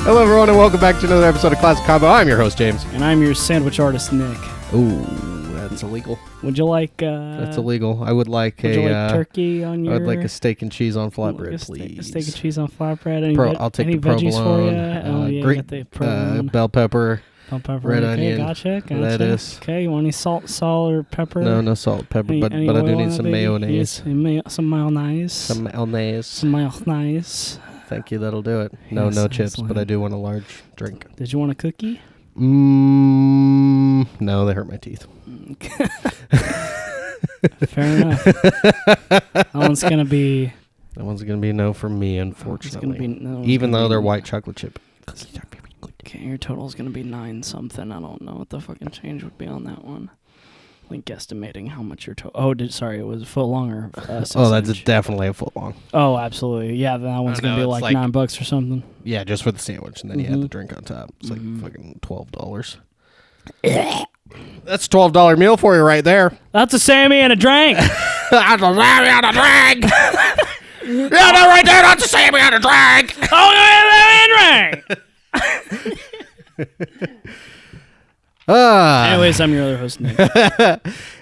Hello, everyone, and welcome back to another episode of Classic Combo. I'm your host, James. And I'm your sandwich artist, Nick. Ooh, that's illegal. Would you like... that's illegal. I would like turkey on your... I would like a steak and cheese on flatbread, please. A steak and cheese on flatbread. I'll take any the veggies provolone. for you? Green, the provolone. bell pepper. Red onion, gotcha. lettuce. Okay, you want any salt or pepper? No salt, pepper, but I do need some mayonnaise. Some mayonnaise. Some mayonnaise. Some mayonnaise. Thank you, that'll do it. No chips, excellent. But I do want a large drink. Did you want a cookie? No, they hurt my teeth. Fair enough. That one's gonna be no for me, unfortunately. No, even though they're white chocolate chip. Okay, your total's gonna be 9 something. I don't know what the fucking change would be on that one. Like guesstimating how much your total. It was a foot long or 6 that's inch. Definitely a foot long. Oh, absolutely. Yeah, that one's gonna be like $9 or something. Yeah, just for the sandwich, and then you had the drink on top. It's like fucking $12. That's a $12 meal for you right there. That's a Sammy and a drink. That's a Sammy and a drink. Yeah, that right there. That's a Sammy and a drink. Oh, Sammy and a drink. Anyways, I'm your other host, Nick.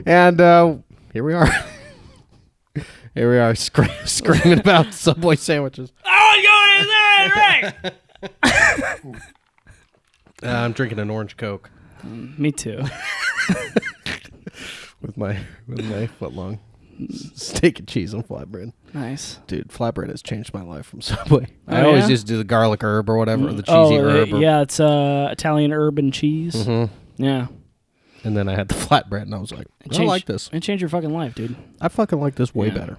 And here we are. Here we are screaming about Subway sandwiches. I want to go in there and drink. I'm drinking an orange Coke. Me too. with my foot long steak and cheese and flatbread. Nice. Dude, flatbread has changed my life from Subway. I always used to do the garlic herb or whatever, or the cheesy herb. Yeah, it's Italian herb and cheese. Mm-hmm. Yeah. And then I had the flatbread, and I was like, I like this. It changed your fucking life, dude. I fucking like this way better.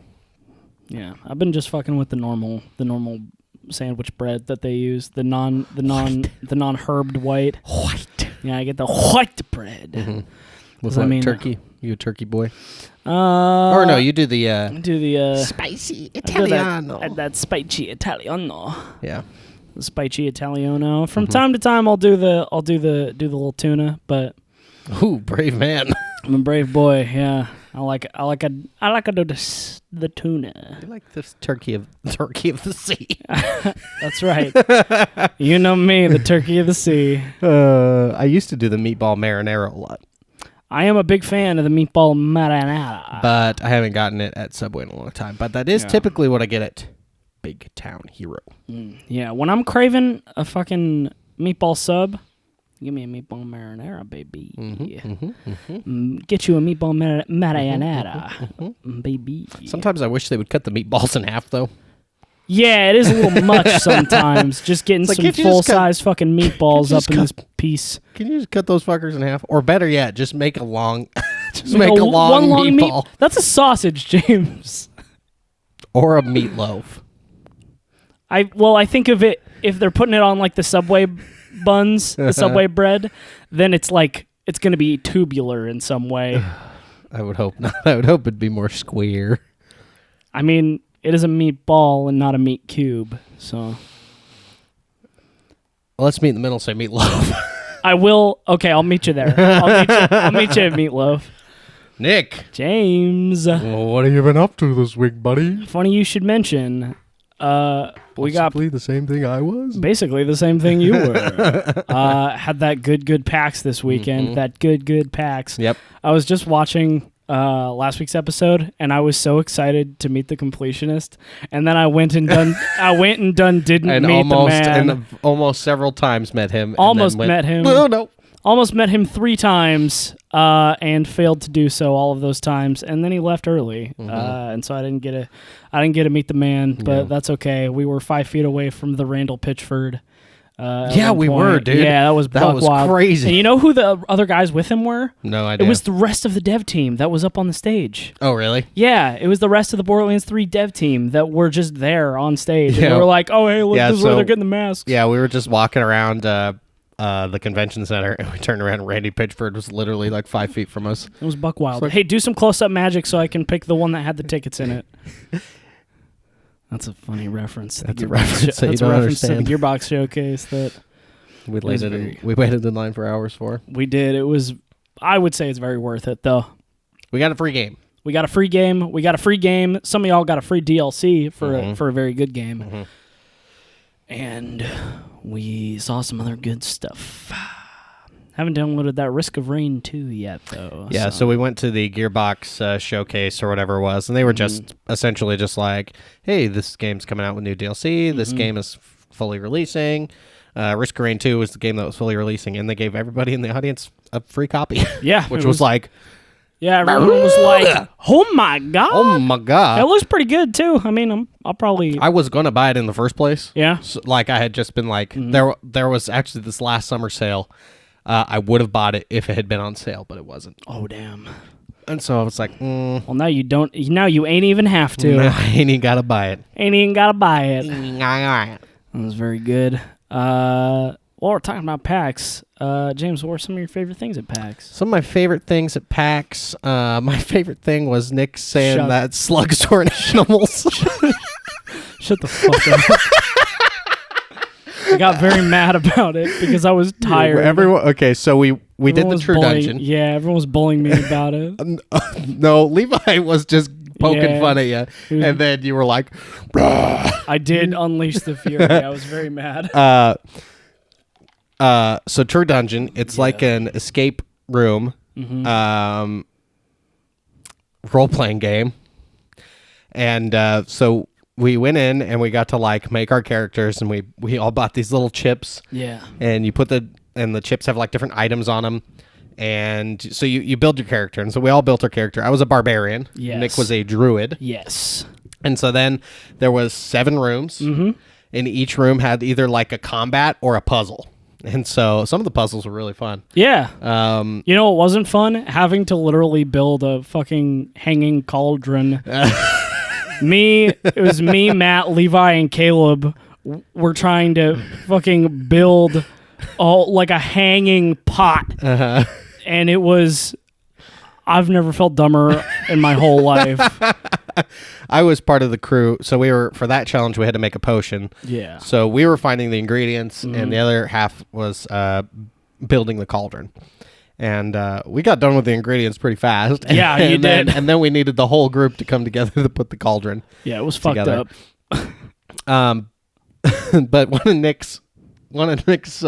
Yeah, I've been just fucking with the normal sandwich bread that they use, the non-herbed white. White. Yeah, I get the white bread. Mm-hmm. With turkey? You a turkey boy? Or no, you do the spicy Italiano. That spicy Italiano. Yeah. The spicy Italiano. From time to time, I'll do the little tuna, but ooh, brave man. I'm a brave boy. Yeah, I like to do the tuna. You like this turkey of the sea. That's right. You know me, the turkey of the sea. I used to do the meatball marinara a lot. I am a big fan of the meatball marinara. But I haven't gotten it at Subway in a long time. But that is typically what I get at Big Town Hero. Yeah, when I'm craving a fucking meatball sub, give me a meatball marinara, baby. Get you a meatball marinara, baby. Sometimes I wish they would cut the meatballs in half, though. Yeah, it is a little much sometimes. Just getting some full-size fucking meatballs up in this piece. Can you just cut those fuckers in half? Or better yet, just make a long, make a long meatball. That's a sausage, James. Or a meatloaf. I think of it, if they're putting it on like the Subway buns, the Subway bread, then it's like, it's going to be tubular in some way. I would hope not. I would hope it'd be more square. I mean, it is a meatball and not a meat cube, so. Well, let's meet in the middle and say meatloaf. I will. Okay, I'll meet you there. I'll meet you at Meatloaf. Nick. James. Well, what have you been up to this week, buddy? Funny you should mention. We got the same thing I was. Basically the same thing you were. Had that good PAX this weekend. That good PAX. Yep. I was just watching last week's episode, and I was so excited to meet the completionist, and then I went and didn't meet the man. And almost several times met him. Almost met him. No. Almost met him 3 times, and failed to do so all of those times, and then he left early, and so I didn't get to meet the man, but that's okay. We were 5 feet away from the Randall Pitchford. Yeah, we were, dude. Yeah, that was wild. Crazy. And you know who the other guys with him were? No idea. It was the rest of the dev team that was up on the stage. Oh, really? Yeah, it was the rest of the Borderlands 3 dev team that were just there on stage. Yeah. And they were like, oh, hey, look, this is where they're getting the masks. Yeah, we were just walking around the convention center, and we turned around, and Randy Pitchford was literally like 5 feet from us. It was buck wild. Hey, do some close-up magic so I can pick the one that had the tickets in it. That's a funny reference. That's a reference that you don't understand. To the Gearbox Showcase that we waited in line for hours for. We did. It was. I would say it's very worth it, though. We got a free game. We got a free game. Some of y'all got a free DLC for a very good game. And we saw some other good stuff. Haven't downloaded that Risk of Rain 2 yet, though. Yeah, so we went to the Gearbox showcase or whatever it was, and they were just essentially just like, hey, this game's coming out with new DLC. This game is fully releasing. Risk of Rain 2 was the game that was fully releasing, and they gave everybody in the audience a free copy. Yeah. Which was like... Yeah, everyone was like, oh my God. Oh my God. It looks pretty good, too. I mean, I'll probably... I was going to buy it in the first place. Yeah. So, like, I had just been like, there was actually this last summer sale. I would have bought it if it had been on sale, but it wasn't. Oh, damn. And so I was like, Well, now you don't... Now you ain't even have to. I ain't even got to buy it. Ain't even got to buy it. That was very good. While we're talking about PAX, James, what were some of your favorite things at PAX? Some of my favorite things at PAX, my favorite thing was Nick saying that slugs weren't animals. Shut the fuck up. I got very mad about it because I was tired. Okay, so we did the True Dungeon. Yeah, everyone was bullying me about it. No, Levi was just poking fun at you, and then you were like, "Bruh." I did unleash the fury. I was very mad. So True Dungeon, it's like an escape room, role-playing game, and so we went in and we got to like make our characters, and we all bought these little chips. Yeah, and you put the chips have like different items on them, and so you build your character, and so we all built our character. I was a barbarian. Yes. Nick was a druid. Yes. And so then there was 7 rooms, and each room had either like a combat or a puzzle. And so some of the puzzles were really fun. Yeah. You know what wasn't fun? Having to literally build a fucking hanging cauldron. It was me, Matt, Levi, and Caleb were trying to fucking build like a hanging pot. And it was... I've never felt dumber in my whole life. I was part of the crew, so for that challenge, we had to make a potion. Yeah. So we were finding the ingredients, and the other half was building the cauldron. And we got done with the ingredients pretty fast. Yeah, you did. And then we needed the whole group to come together to put the cauldron. Yeah, it was fucked up. But one of Nick's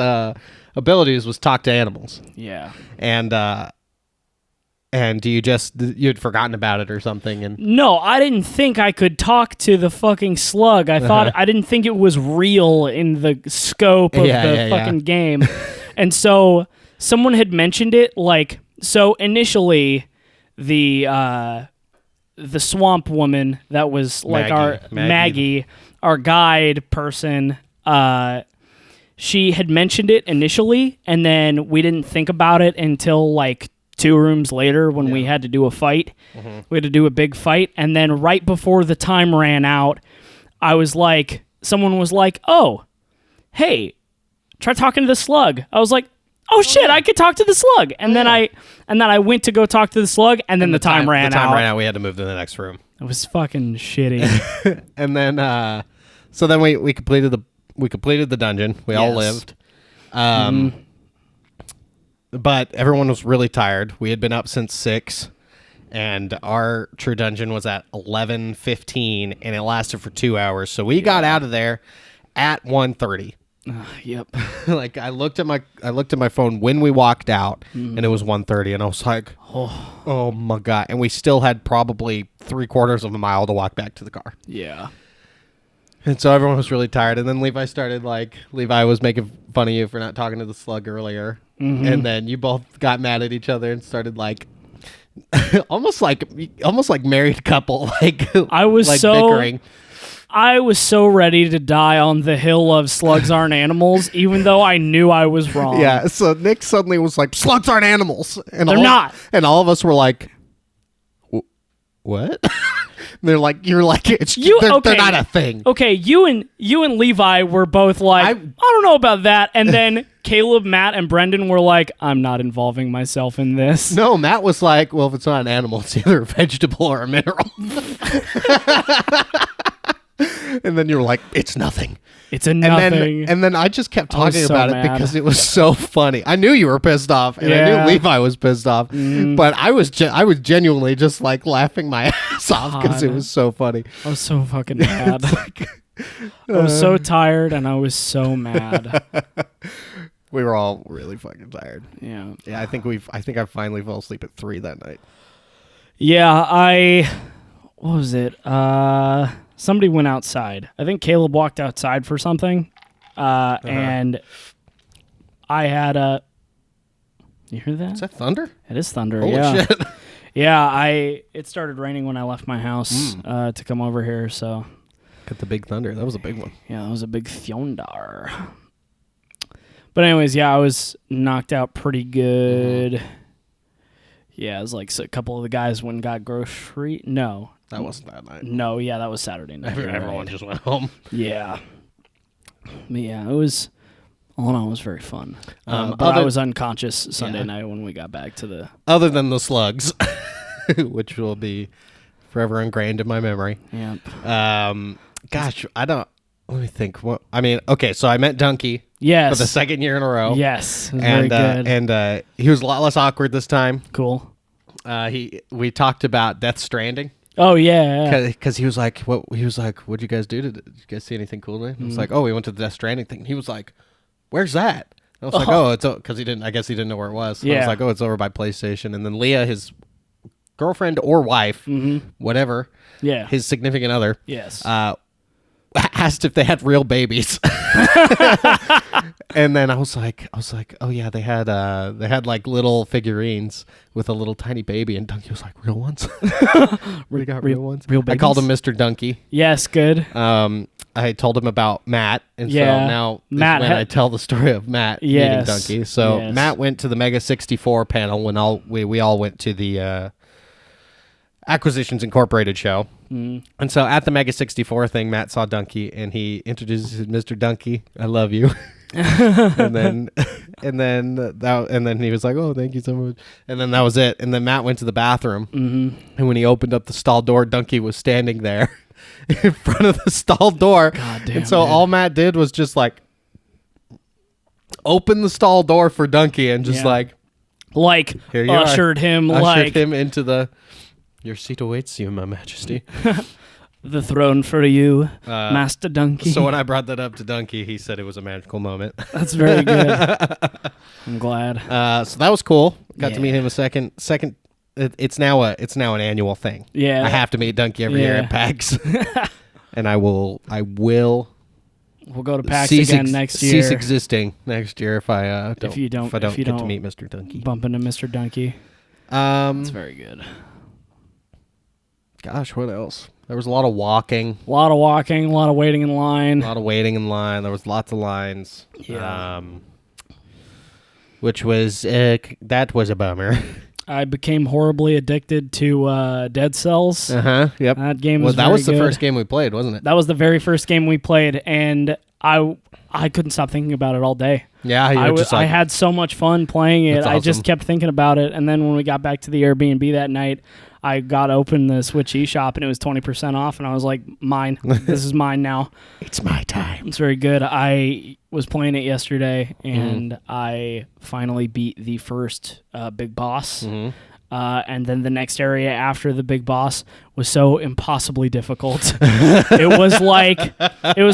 abilities was talk to animals. Yeah. And you'd forgotten about it or something? And no, I didn't think I could talk to the fucking slug. I didn't think it was real in the scope of the fucking game. And so someone had mentioned it, like, so initially the swamp woman that was like Maggie, our guide person, she had mentioned it initially, and then we didn't think about it until like 2 rooms later when we had to do a fight. We had to do a big fight, and then right before the time ran out, someone was like, oh, hey, try talking to the slug. I was like, oh shit, I could talk to the slug. And then I went to go talk to the slug, and then the time ran out. The time ran out, we had to move to the next room. It was fucking shitty. And then so then we completed the dungeon. We all lived. But everyone was really tired. We had been up since 6, and our True Dungeon was at 11:15, and it lasted for 2 hours. So we got out of there at 1:30. Yep. Like I looked at my phone when we walked out, and it was 1:30, and I was like, oh my God. And we still had probably 3/4 of a mile to walk back to the car. Yeah. And so everyone was really tired. And then Levi was making fun of you for not talking to the slug earlier. And then you both got mad at each other and started like almost like married couple. Like I was like so bickering. I was so ready to die on the hill of slugs aren't animals, even though I knew I was wrong. Yeah. So Nick suddenly was like, slugs aren't animals. And they're not. And all of us were like, what? They're like, you're like, they're not a thing. Okay, you and Levi were both like, I don't know about that. And then Caleb, Matt, and Brendan were like, I'm not involving myself in this. No, Matt was like, well, if it's not an animal, it's either a vegetable or a mineral. And then you were like, it's nothing. It's a nothing. And then I just kept talking about it because it was so funny. I knew you were pissed off, and I knew Levi was pissed off. But I was genuinely just like laughing my ass off because it was so funny. I was so fucking mad. I was so tired and I was so mad. We were all really fucking tired. Yeah. Yeah, I think I finally fell asleep at 3 that night. Yeah, what was it? Somebody went outside. I think Caleb walked outside for something. And I had a... You hear that? Is that thunder? It is thunder, Holy yeah. shit. Yeah, it started raining when I left my house to come over here, so... Got the big thunder. That was a big one. Yeah, that was a big thunder. But anyways, yeah, I was knocked out pretty good. Yeah, it was like a couple of the guys went and got grocery. No. That wasn't that night. No, yeah, that was Saturday night. Everyone just went home. Yeah. But yeah, it was... All in all, it was very fun. But I was unconscious Sunday night when we got back to the... Other than the slugs, which will be forever ingrained in my memory. Yeah. Gosh, I don't... Let me think. Okay, so I met Dunkey Yes. for the second year in a row. Yes. It was very good. And he was a lot less awkward this time. Cool. We talked about Death Stranding. Oh, yeah. Because he was like, what'd you guys do? Did you guys see anything cool today? I was like, we went to the Death Stranding thing. And he was like, where's that? I was like, it's because I guess he didn't know where it was. Yeah. I was like, it's over by PlayStation. And then Leah, his girlfriend or wife, whatever, his significant other, Yes. asked if they had real babies. And then I was like, oh yeah, they had like little figurines with a little tiny baby, and Dunkey was like, real ones? We got real ones. Real babies? I called him Mr. Dunkey. Yes, good. I told him about Matt, and so Yeah. now Matt when I tell the story of Matt meeting Dunkey. So Yes. Matt went to the Mega 64 panel when we all went to the Acquisitions Incorporated show. And so at the Mega 64 thing, Matt saw Dunkey, and he introduces Mr. Dunkey. I love you. and then he was like, oh, thank you so much. And then that was it. And then Matt went to the bathroom, and when he opened up the stall door, Dunkey was standing there in front of the stall door. God damn, and so dude. all Matt did was just like open the stall door for Dunkey and just here you ushered are. him Ushered him into the... Your seat awaits you, my majesty. the throne for you, Master Dunkey. So when I brought that up to Dunkey, he said it was a magical moment. That's very good. I'm glad. So that was cool. Got to meet him a second. It's now an annual thing. Yeah. I have to meet Dunkey every year at PAX. And I will. We'll go to PAX cease again next year. Cease existing next year if I don't get to meet Mr. Dunkey. Bump into Mr. Dunkey. That's very good. Gosh, what else? There was a lot of walking. A lot of walking, a lot of waiting in line. A lot of waiting in line. There was lots of lines. Yeah. Which was that was a bummer. I became horribly addicted to Dead Cells. Yep. That game was that was the good. first game we played, wasn't it? That was the very first game we played, and I couldn't stop thinking about it all day. Yeah, I had so much fun playing it. That's I just awesome. kept thinking about it, and then when we got back to the Airbnb that night, I got open the Switch eShop, and it was 20% off, and I was like, mine. This is mine now. It's my time. It's very good. I was playing it yesterday, and I finally beat the first big boss. And then the next area after the big boss was so impossibly difficult. It was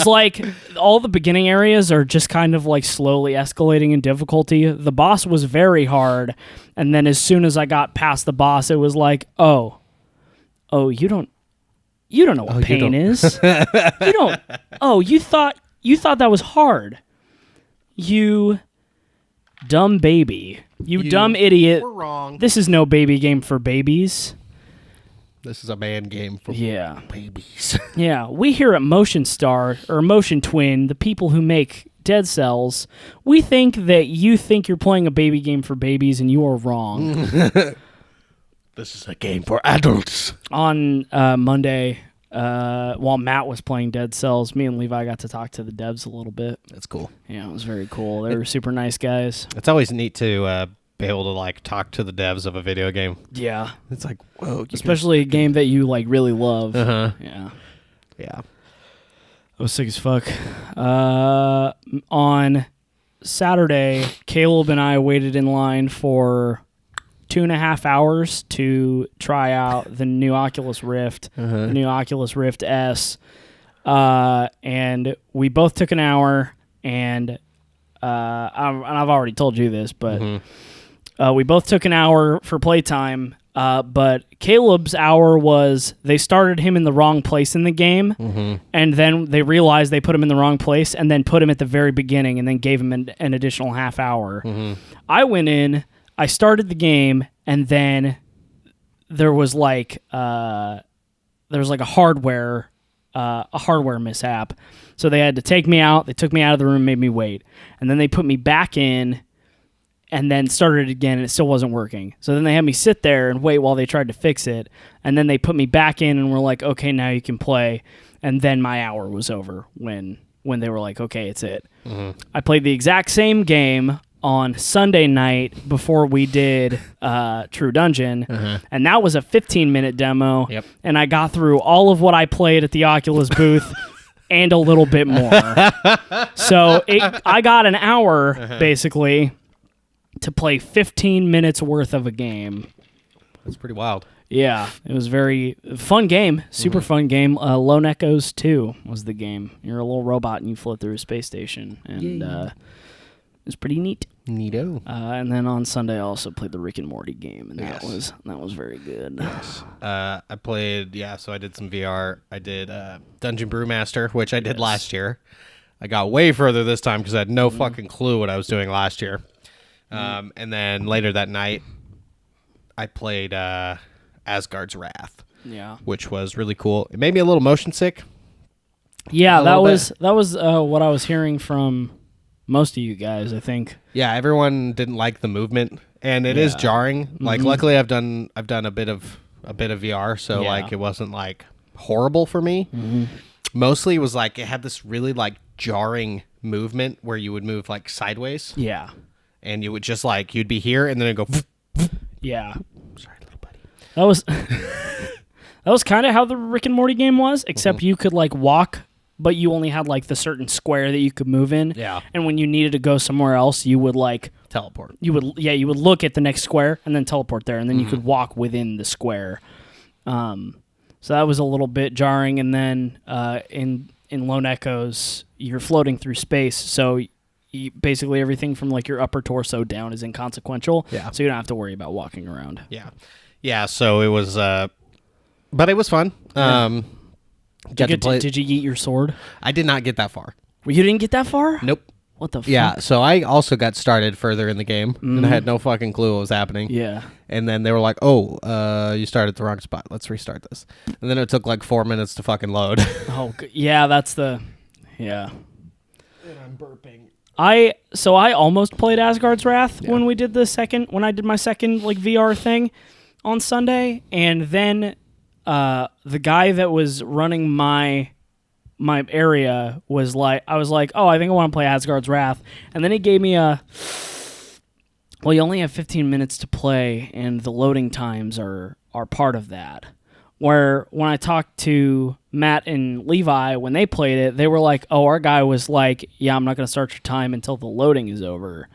like all the beginning areas are just kind of like slowly escalating in difficulty. The boss was very hard, and then as soon as I got past the boss, it was like, oh, you don't know what pain is. You don't. Oh, you thought that was hard. You dumb baby. You dumb idiot. We're wrong. This is no baby game for babies. This is a man game for babies. Yeah, we here at Motion Star, or Motion Twin, the people who make Dead Cells, we think that you think you're playing a baby game for babies, and you are wrong. This is a game for adults. On Monday, while Matt was playing Dead Cells, me and Levi got to talk to the devs a little bit. That's cool. Yeah, it was very cool. They were super nice guys. It's always neat to be able to like talk to the devs of a video game. Yeah. It's like, whoa. Especially a game that you like really love. Yeah. It was sick as fuck. On Saturday, Caleb and I waited in line for 2.5 hours to try out the new Oculus Rift, the new Oculus Rift S. and we both took an hour, and I've already told you this, but we both took an hour for playtime. But Caleb's hour was they started him in the wrong place in the game, and then they realized they put him in the wrong place, and then put him at the very beginning, and then gave him an additional half hour. I went in, I started the game, and then there was like a hardware mishap, so they had to take me out. They took me out of the room, made me wait, and then they put me back in. And then started it again, and it still wasn't working. So then they had me sit there and wait while they tried to fix it. And then they put me back in and were like, okay, now you can play. And then my hour was over when they were like, okay, it's it. I played the exact same game on Sunday night before we did True Dungeon. And that was a 15-minute demo. Yep. And I got through all of what I played at the Oculus booth and a little bit more. So I got an hour, basically, to play 15 minutes worth of a game. That's pretty wild. Yeah, it was very fun game, super fun game. Lone Echoes 2 was the game. You're a little robot and you float through a space station, and it was pretty neat. Neato. And then on Sunday I also played the Rick and Morty game, and that was very good. Yes. I played, so I did some VR. I did Dungeon Brewmaster, which I did last year. I got way further this time because I had no fucking clue what I was doing last year. And then later that night, I played Asgard's Wrath. Yeah, which was really cool. It made me a little motion sick. Yeah, that was what I was hearing from most of you guys, I think. Yeah, everyone didn't like the movement, and it is jarring. Like, luckily, I've done a bit of VR, so like it wasn't like horrible for me. Mostly, it was like it had this really like jarring movement where you would move like sideways. Yeah. And you would just like, you'd be here and then it'd go. Yeah. Sorry, little buddy. That was kind of how the Rick and Morty game was, except you could like walk, but you only had like the certain square that you could move in. Yeah. And when you needed to go somewhere else, you would like teleport. You would look at the next square and then teleport there, and then you could walk within the square. So that was a little bit jarring. And then in Lone Echoes, you're floating through space, so basically everything from like your upper torso down is inconsequential. Yeah. So you don't have to worry about walking around. Yeah. Yeah. So it was, but it was fun. Did you eat your sword? I did not get that far. You didn't get that far? Nope. What the fuck? Yeah. So I also got started further in the game and I had no fucking clue what was happening. Yeah. And then they were like, oh, you started at the wrong spot. Let's restart this. And then it took like 4 minutes to fucking load. Oh, yeah. Yeah. And I'm burping. I almost played Asgard's Wrath when I did my second like VR thing on Sunday, and then the guy that was running my area was like, I was like, oh, I think I want to play Asgard's Wrath, and then he gave me you only have 15 minutes to play, and the loading times are part of that. Where when I talked to Matt and Levi, when they played it, they were like, oh, our guy was like, yeah, I'm not going to start your time until the loading is over.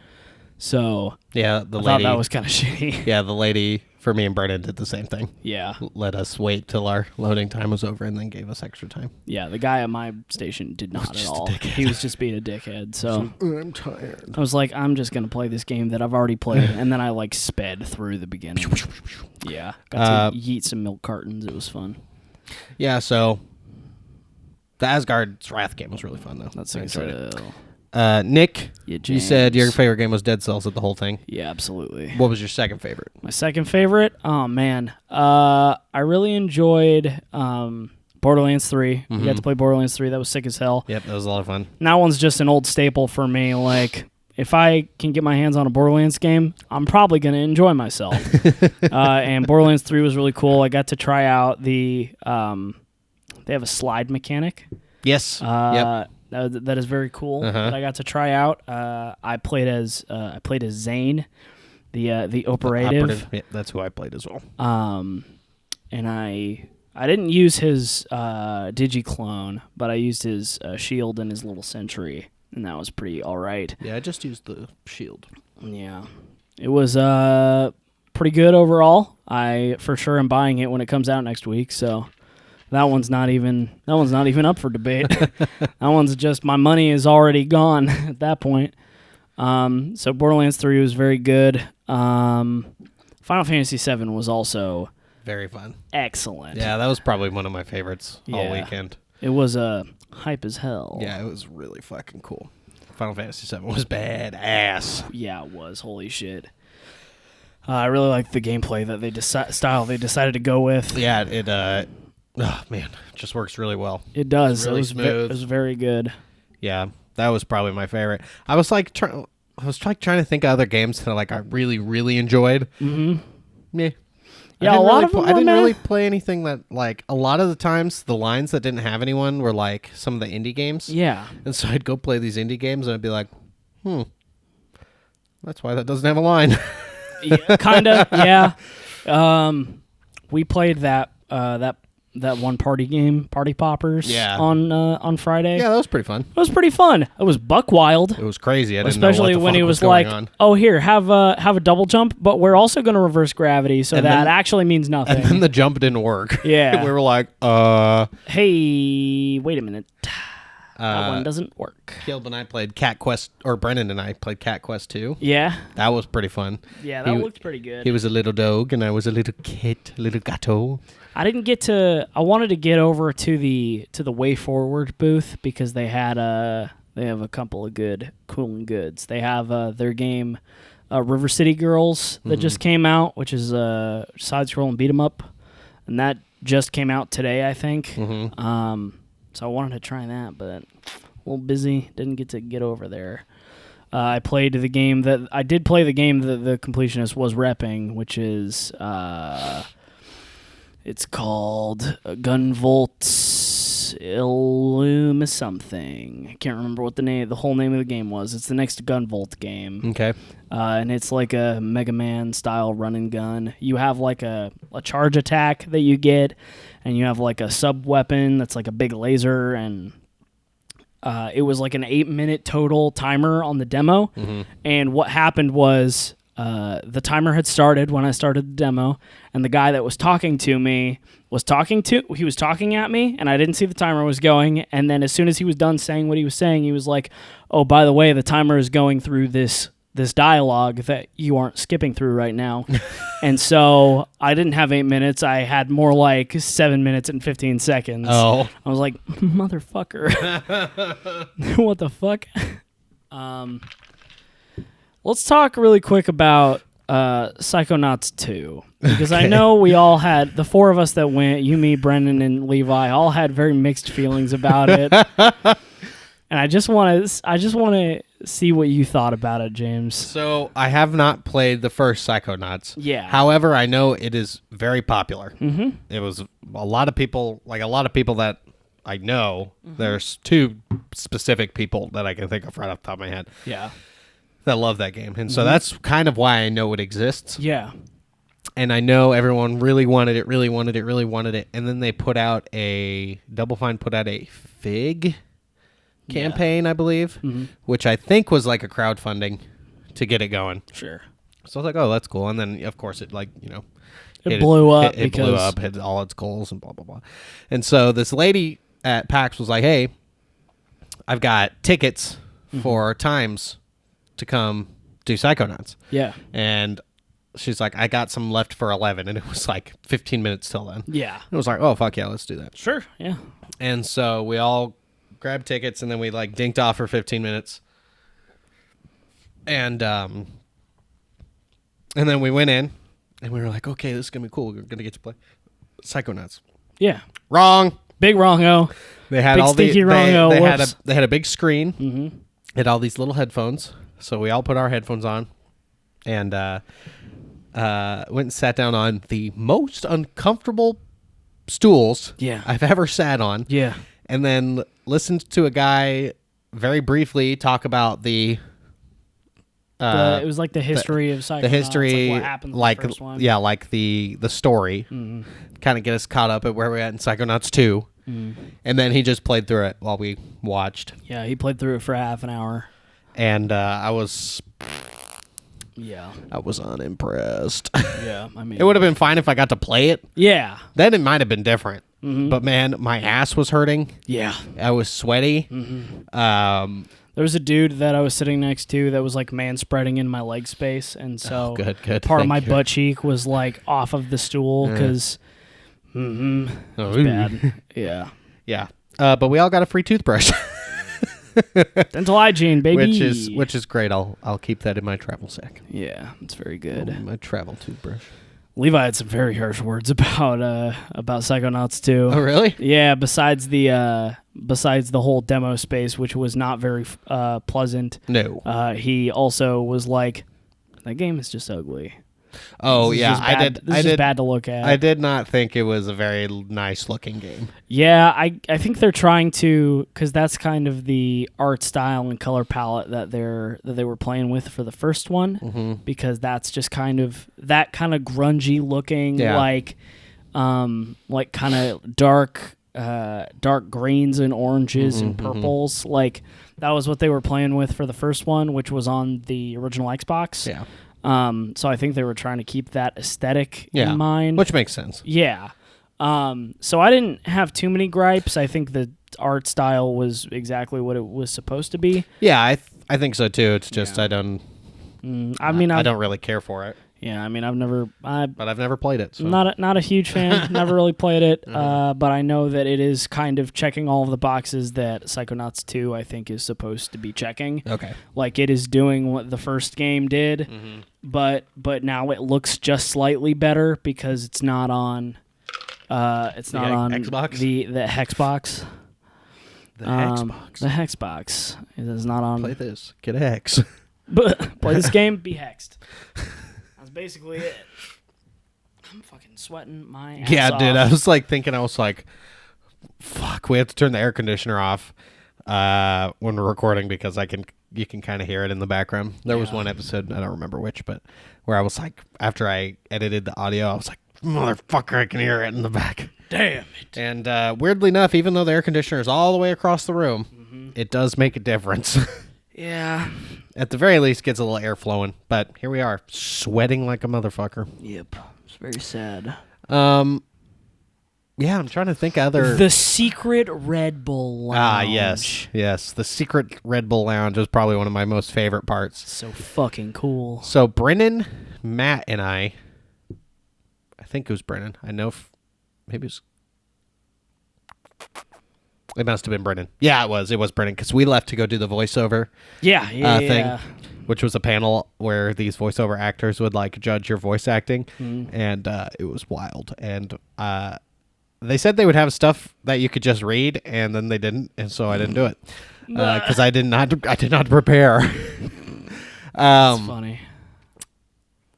So yeah, I thought that was kind of shitty. Yeah, the lady for me and Brennan did the same thing. Yeah. Let us wait till our loading time was over and then gave us extra time. Yeah, the guy at my station did not at all. He was just being a dickhead. So I'm tired. I was like, I'm just going to play this game that I've already played. And then I like sped through the beginning. Yeah. Got to yeet some milk cartons. It was fun. Yeah, so the Asgard's Wrath game was really fun, though. That's it. Nick, you said your favorite game was Dead Cells at the whole thing. Yeah, absolutely. What was your second favorite? My second favorite? Oh, man. I really enjoyed Borderlands 3. We got to play Borderlands 3. That was sick as hell. Yep, that was a lot of fun. And that one's just an old staple for me. Like, if I can get my hands on a Borderlands game, I'm probably going to enjoy myself. And Borderlands 3 was really cool. I got to try out they have a slide mechanic. Yes. Yep. That is very cool. That I got to try out. I played as Zane, the operative. Yeah, that's who I played as well. And I didn't use his digi-clone, but I used his shield and his little sentry, and that was pretty all right. Yeah, I just used the shield. Yeah, it was pretty good overall. I for sure am buying it when it comes out next week. So That one's not even up for debate. That one's just my money is already gone at that point. So Borderlands 3 was very good. Final Fantasy 7 was also very fun. Excellent. Yeah, that was probably one of my favorites all weekend. It was hype as hell. Yeah, it was really fucking cool. Final Fantasy 7 was badass. Yeah, it was. Holy shit. I really liked the gameplay that they style they decided to go with. Yeah, it just works really well. It does. Really smooth. It was very good. Yeah, that was probably my favorite. I was trying to think of other games that I really really enjoyed. Mm-hmm. Yeah. Yeah, a lot of them. I didn't really play anything that a lot of the times the lines that didn't have anyone were some of the indie games. Yeah. And so I'd go play these indie games and I'd be like, that's why that doesn't have a line. Yeah, kinda. Yeah. We played that one party game, Party Poppers. Yeah. On Friday. Yeah, that was pretty fun. It was pretty fun. It was buck wild. It was crazy. I didn't Especially know what the when fuck he was going like, on. "Oh, here, have a double jump, but we're also going to reverse gravity, so And that then- actually means nothing." And then the jump didn't work. Yeah. We were like, Hey, wait a minute. That one doesn't work. Caleb and I played Cat Quest, or Brennan and I played Cat Quest 2. Yeah. That was pretty fun. Yeah, that looked pretty good. He was a little dog, and I was a little kid, a little gato. I didn't get to. I wanted to get over to the Way Forward booth because they have a couple of good cooling goods. They have their game River City Girls that just came out, which is a side-scrolling beat 'em up, and that just came out today, I think. Mm-hmm. So I wanted to try that, but a little busy. Didn't get to get over there. I played the game that the completionist was repping, which is it's called Gunvolt Illum something. I can't remember what the whole name of the game was. It's the next Gunvolt game. Okay. And it's like a Mega Man style run and gun. You have a charge attack that you get, and you have a sub weapon that's a big laser, and it was an 8-minute total timer on the demo. Mm-hmm. And what happened was the timer had started when I started the demo, and the guy that was talking to me was talking at me, and I didn't see the timer was going. And then as soon as he was done saying what he was saying, he was like, "Oh, by the way, the timer is going through this dialogue that you aren't skipping through right now." And so I didn't have 8 minutes. I had more 7 minutes and 15 seconds. Oh. I was like, motherfucker. What the fuck? Let's talk really quick about Psychonauts 2. Because I know we all had, the four of us that went, you, me, Brendan, and Levi, all had very mixed feelings about it. And I just want to see what you thought about it, James. So I have not played the first Psychonauts. Yeah. However, I know it is very popular. Mm-hmm. It was a lot of people that I know. Mm-hmm. There's two specific people that I can think of right off the top of my head. Yeah. That love that game. And so that's kind of why I know it exists. Yeah. And I know everyone really wanted it. And then they put out Double Fine put out a Fig campaign, I believe, which I think was a crowdfunding to get it going. Sure. So I was like, oh, that's cool. And then, of course, it it blew up. It blew up, hit all its goals and blah, blah, blah. And so this lady at PAX was like, hey, I've got tickets for times to come do Psychonauts. Yeah. And she's like, I got some left for 11. And it was 15 minutes till then. Yeah. And it was like, oh, fuck yeah, let's do that. Sure. Yeah. And so we all grabbed tickets, and then we dinked off for 15 minutes. And then we went in, and we were like, okay, this is going to be cool. We're going to get to play Psychonauts. Yeah. Wrong. Big wrong-o. They had big all stinky wrong-o. They had a big screen. Mm-hmm. Had all these little headphones. So we all put our headphones on and went and sat down on the most uncomfortable stools I've ever sat on. Yeah. And then listened to a guy very briefly talk about it was the history of Psychonauts. The history, what happened in the first one. Yeah, the story. Mm-hmm. Kind of get us caught up at where we're at in Psychonauts 2. Mm-hmm. And then he just played through it while we watched. Yeah, he played through it for half an hour. And I was unimpressed. Yeah, I mean, it would have been fine if I got to play it. Yeah. Then it might have been different. but man, my ass was hurting. Yeah. I was sweaty. There was a dude that I was sitting next to that was like man-spreading in my leg space, and so good. part of Thank my you. butt cheek was like off of the stool because it was bad. Yeah. Yeah. But we all got a free toothbrush. Dental hygiene, baby. which is great. I'll keep that in my travel sack. Yeah, it's very good. My travel toothbrush. Levi had some very harsh words about Psychonauts 2. Oh, really? Yeah, besides the whole demo space, which was not very pleasant. No. He also was like, that game is just ugly. Oh, This is yeah. just bad. This is just bad to look at. I did not think it was a very nice looking game. Yeah, I think they're trying to, because that's kind of the art style and color palette that they were playing with for the first one, because that's just kind of that kind of grungy looking, like kind of dark greens and oranges and purples. Like that was what they were playing with for the first one, which was on the original Xbox. Yeah. So I think they were trying to keep that aesthetic in mind. Which makes sense. Yeah. So I didn't have too many gripes. I think the art style was exactly what it was supposed to be. Yeah, I think so too. It's just I don't really care for it. Yeah, I mean I've never played it. So. Not a huge fan. Never really played it. But I know that it is kind of checking all of the boxes that Psychonauts 2 I think is supposed to be checking. Okay. Like it is doing what the first game did, but now it looks just slightly better because it's not on Xbox? the Hexbox. The Xbox. The Hexbox. It is not on. Play this. Get a hex. Play this game. Be hexed. That's basically it. I'm fucking sweating my ass off. Dude. I was like, fuck. We have to turn the air conditioner off when we're recording because you can kind of hear it in the background. There was one episode, I don't remember which, but where I was like, after I edited the audio, I was like, motherfucker, I can hear it in the back. Damn it. And weirdly enough, even though the air conditioner is all the way across the room, it does make a difference. Yeah. At the very least, gets a little air flowing. But here we are, sweating like a motherfucker. Yep. It's very sad. Yeah, I'm trying to think other... The secret Red Bull Lounge. Yes. The secret Red Bull Lounge is probably one of my most favorite parts. So fucking cool. So Brennan, Matt, and I think it was Brennan. I know maybe it was... It must have been Brennan. Yeah, it was. It was Brennan because we left to go do the voiceover thing, which was a panel where these voiceover actors would like judge your voice acting, and it was wild. And they said they would have stuff that you could just read, and then they didn't, and so I didn't do it because I did not prepare. That's funny.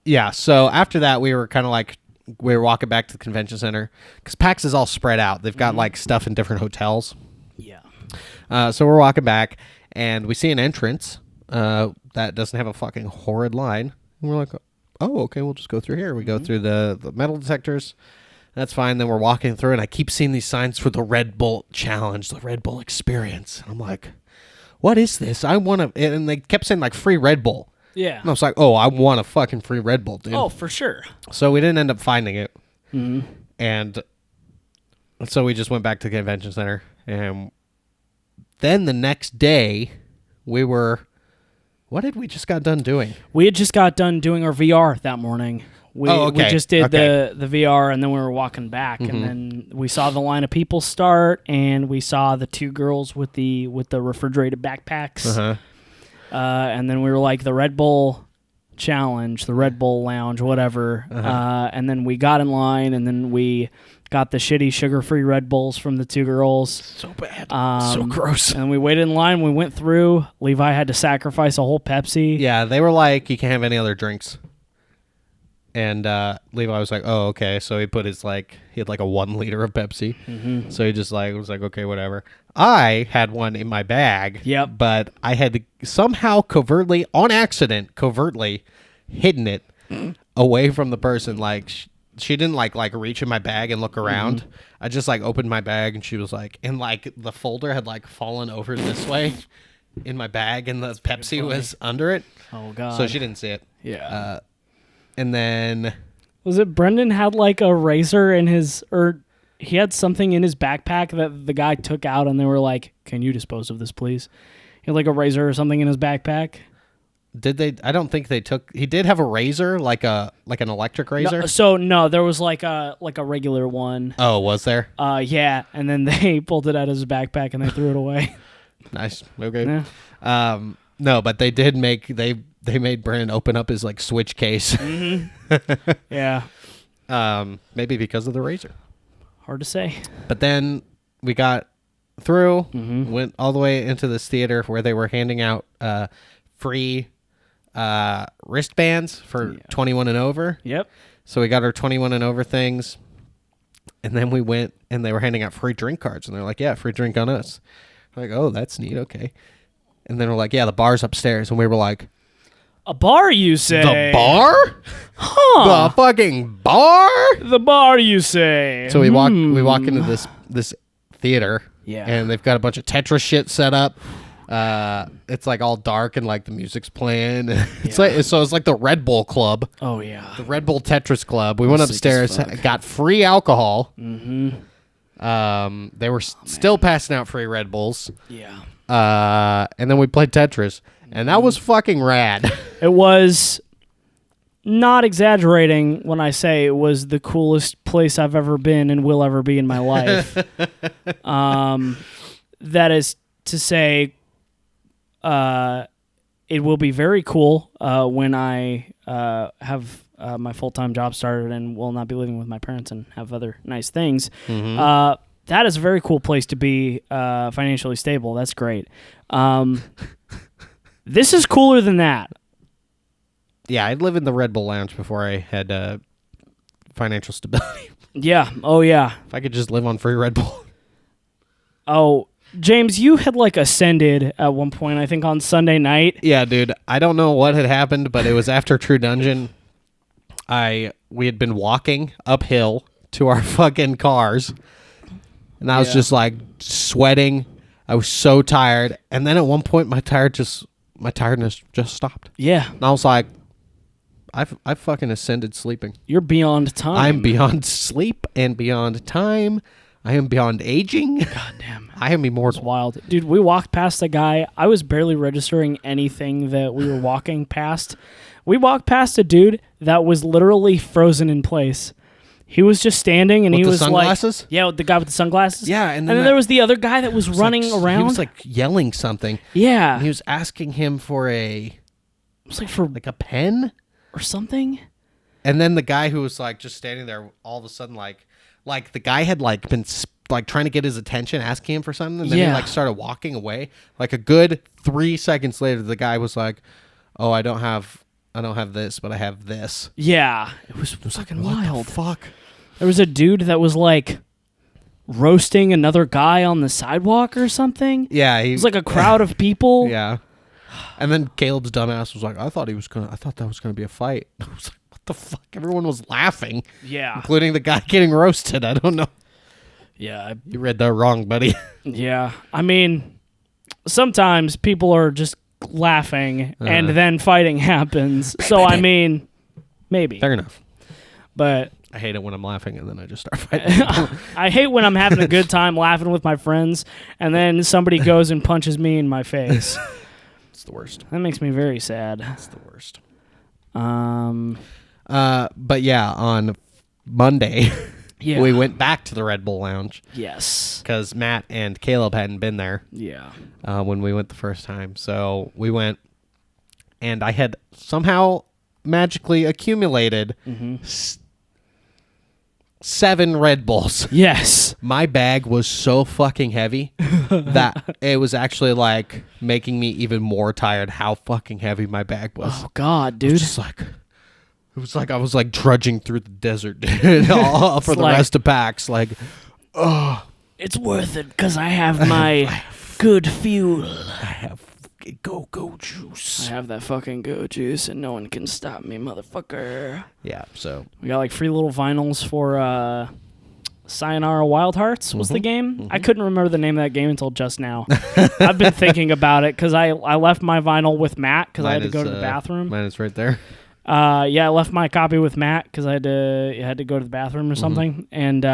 Yeah. So after that, we were kind of like we were walking back to the convention center because PAX is all spread out. They've got like stuff in different hotels. Yeah. So we're walking back, and we see an entrance that doesn't have a fucking horrid line. And we're like, oh, okay, we'll just go through here. We go through the metal detectors. That's fine. Then we're walking through, and I keep seeing these signs for the Red Bull Challenge, the Red Bull Experience. And I'm like, what is this? I want to... And they kept saying, like, free Red Bull. Yeah. And I was like, oh, I want a fucking free Red Bull, dude. Oh, for sure. So we didn't end up finding it. And so we just went back to the convention center. And then the next day, we were... What did we just got done doing? We had just got done doing our VR that morning. We just did the VR, and then we were walking back, and then we saw the line of people start, and we saw the two girls with the refrigerated backpacks. And then we were like, the Red Bull Challenge, the Red Bull Lounge, whatever. And then we got in line, and then we got the shitty sugar-free Red Bulls from the two girls. So bad. So gross. And we waited in line. We went through. Levi had to sacrifice a whole Pepsi. Yeah, they were like, you can't have any other drinks. And Levi was like, oh, okay. So he put his, like, he had like a 1 liter of Pepsi. So he just like was like, okay, whatever. I had one in my bag. Yep. But I had to somehow covertly, on accident, hidden it away from the person. Like, she didn't like reach in my bag and look around. I just like opened my bag, and she was like, and like the folder had like fallen over this way in my bag, and the Pepsi was under it. Oh, God. So she didn't see it. Yeah. And then... Was it Brendan had like a razor in his... or he had something in his backpack that the guy took out, and they were like, "Can you dispose of this, please?" He had like a razor or something in his backpack. Did they? I don't think they took. He did have a razor, like an electric razor. No, there was like a regular one. Oh, was there? Yeah, and then they pulled it out of his backpack and they threw it away. Nice. Okay. Yeah. No, but they did make they made Brandon open up his like Switch case. Mm-hmm. Yeah. Maybe because of the razor. Hard to say. But then we got through, Mm-hmm. went all the way into this theater where they were handing out free wristbands for 21 and over. Yep. So we got our 21 and over things, and then we went and they were handing out free drink cards, and they're like, "Yeah, free drink on us." We're like, "Oh, that's neat. Okay." And then we're like, "Yeah, the bar's upstairs," and we were like, A bar, you say? "The bar? Huh? The fucking bar?" The bar, you say? So we walk into this theater, Yeah. and they've got a bunch of Tetris shit set up. It's like all dark and like the music's playing. It's like the Red Bull Club, Oh yeah. the Red Bull Tetris Club. We went Sick as upstairs, fuck. got free alcohol. Mm-hmm. They were still passing out free Red Bulls. Yeah. And then we played Tetris, and that was fucking rad. It was, not exaggerating when I say it was the coolest place I've ever been and will ever be in my life. That is to say, it will be very cool when I have my full-time job started and will not be living with my parents and have other nice things. Mm-hmm. That is a very cool place to be financially stable. That's great. This is cooler than that. Yeah, I'd live in the Red Bull Lounge before I had financial stability. Yeah. Oh, yeah. If I could just live on free Red Bull. Oh, James, you had like ascended at one point, I think on Sunday night. Yeah, dude. I don't know what had happened, but it was after True Dungeon. We had been walking uphill to our fucking cars, and I was just like sweating. I was so tired, and then at one point my tiredness just stopped. Yeah. And I was like, I've fucking ascended sleeping. You're beyond time. I'm beyond sleep and beyond time. I am beyond aging. God damn. I am It's immortal. wild. Dude, we walked past a guy. I was barely registering anything that we were walking past. We walked past a dude that was literally frozen in place. He was just standing and With he the was sunglasses? like... Yeah, the guy with the sunglasses. Yeah, and then there was the other guy that was running around. He was like yelling something. Yeah. And he was asking him for it was like for... like a pen or something. And then the guy who was like just standing there, all of a sudden, like the guy had like been like trying to get his attention, asking him for something, and then he like started walking away. Like a good 3 seconds later, the guy was like, "Oh, I don't have this, but I have this." Yeah, it was fucking wild. What the fuck? There was a dude that was like roasting another guy on the sidewalk or something. Yeah, It was like a crowd of people. Yeah. And then Caleb's dumbass was like, I thought that was gonna be a fight. I was like, what the fuck? Everyone was laughing. Yeah. Including the guy getting roasted. I don't know. Yeah. You read that wrong, buddy. Yeah. I mean, sometimes people are just laughing and then fighting happens. So, I mean, maybe. Fair enough. But I hate it when I'm laughing and then I just start fighting. I hate when I'm having a good time laughing with my friends and then somebody goes and punches me in my face. It's the worst. That makes me very sad. It's the worst. But yeah, on Monday, Yeah. we went back to the Red Bull Lounge Yes. because Matt and Caleb hadn't been there Yeah. when we went the first time. So we went, and I had somehow magically accumulated 7 Red Bulls. Yes. My bag was so fucking heavy that it was actually like making me even more tired how fucking heavy my bag was. Oh, God, dude. It was like I was like trudging through the desert dude, all for the like- rest of packs. Like, It's worth it because I have my good fuel. I have go juice. I have that fucking go juice and no one can stop me, motherfucker. Yeah, so We got like free little vinyls for Sayonara Wild Hearts was the game. I couldn't remember the name of that game until just now. I've been thinking about it because I left my vinyl with Matt because I had to go to the bathroom. Mine is right there. Yeah, I left my copy with Matt because I had to go to the bathroom or something. And